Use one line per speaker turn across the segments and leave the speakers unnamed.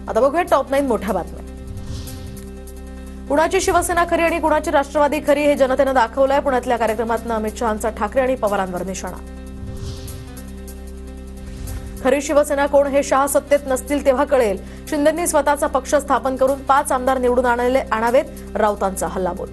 आता बघूया टॉप 9 मोठ्या बातम्या। कुणाची शिवसेना खरी आणि कुणाची राष्ट्रवादी खरी हे जनतेने दाखवलंय। पुण्यातल्या कार्यक्रमातनं अमित शहांचा ठाकरे आणि पवारांवर निशाणा। खरी शिवसेना कोण हे शहा सत्तेत नसतील तेव्हा कळेल। शिंदेंनी स्वतःचा पक्ष स्थापन करून 5 आमदार निवडून आणावेत, राऊतांचा हल्लाबोल।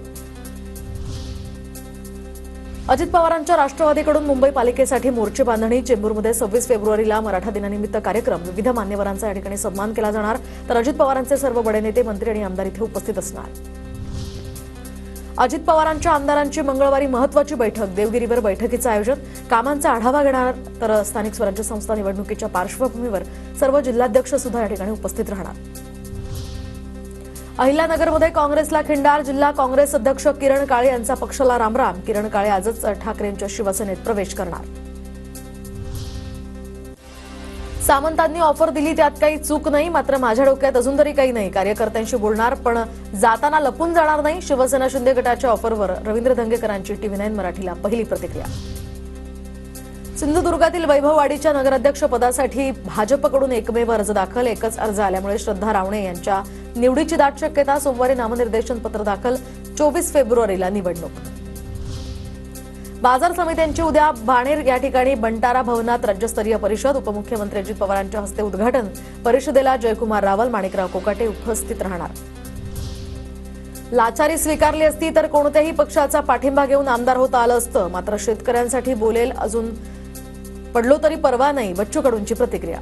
अजित पवारांच्या राष्ट्रवादीकडून मुंबई पालिकेसाठी मोर्चे बांधणी। चेंबूरमध्ये 26 फेब्रुवारीला मराठा दिनानिमित्त कार्यक्रम। विविध मान्यवरांचा या ठिकाणी सन्मान केला जाणार, तर अजित पवारांचे सर्व बडे नेते, मंत्री आणि आमदार इथे उपस्थित असणार। अजित पवारांच्या आमदारांची मंगळवारी महत्त्वाची बैठक। देवगिरीवर बैठकीचं आयोजन। कामांचा आढावा घेणार, तर स्थानिक स्वराज्य संस्था निवडणुकीच्या पार्श्वभूमीवर सर्व जिल्हाध्यक्ष सुद्धा या ठिकाणी उपस्थित राहणार। अहिल्यानगरमध्ये काँग्रेसला खिंडार। जिल्हा काँग्रेस अध्यक्ष किरण काळे यांचा पक्षाला रामराम। किरण काळे आजच ठाकरेंच्या शिवसेनेत प्रवेश करणार। सामंतांनी ऑफर दिली, त्यात काही चूक नाही, मात्र माझ्या डोक्यात अजून तरी काही नाही। कार्यकर्त्यांशी बोलणार, पण जाताना लपून जाणार नाही। शिवसेना शिंदे गटाच्या ऑफरवर रवींद्र धंगेकरांची TV9 मराठीला पहिली प्रतिक्रिया। सिंधुदुर्गातील वैभववाडीच्या नगराध्यक्ष पदासाठी भाजपकडून एकमेव अर्ज दाखल। एकच अर्ज आल्यामुळे श्रद्धा रावणे यांच्या निवडीची दाट शक्यता। सोमवारी नामनिर्देशन पत्र दाखल। 24 फेब्रुवारीला निवडणूक। बाजार समित्यांची उद्या बाणेर या ठिकाणी बंटारा भवनात राज्यस्तरीय परिषद। उपमुख्यमंत्री अजित पवारांच्या हस्ते उद्घाटन। परिषदेला जयकुमार रावल, माणिकराव कोकाटे उपस्थित राहणार। लाचारी स्वीकारली असती तर कोणत्याही पक्षाचा पाठिंबा घेऊन आमदार होता आलं असतं, मात्र शेतकऱ्यांसाठी बोलेल, अजून पडलो तरी परवा नाही। बच्चू कडूंची प्रतिक्रिया।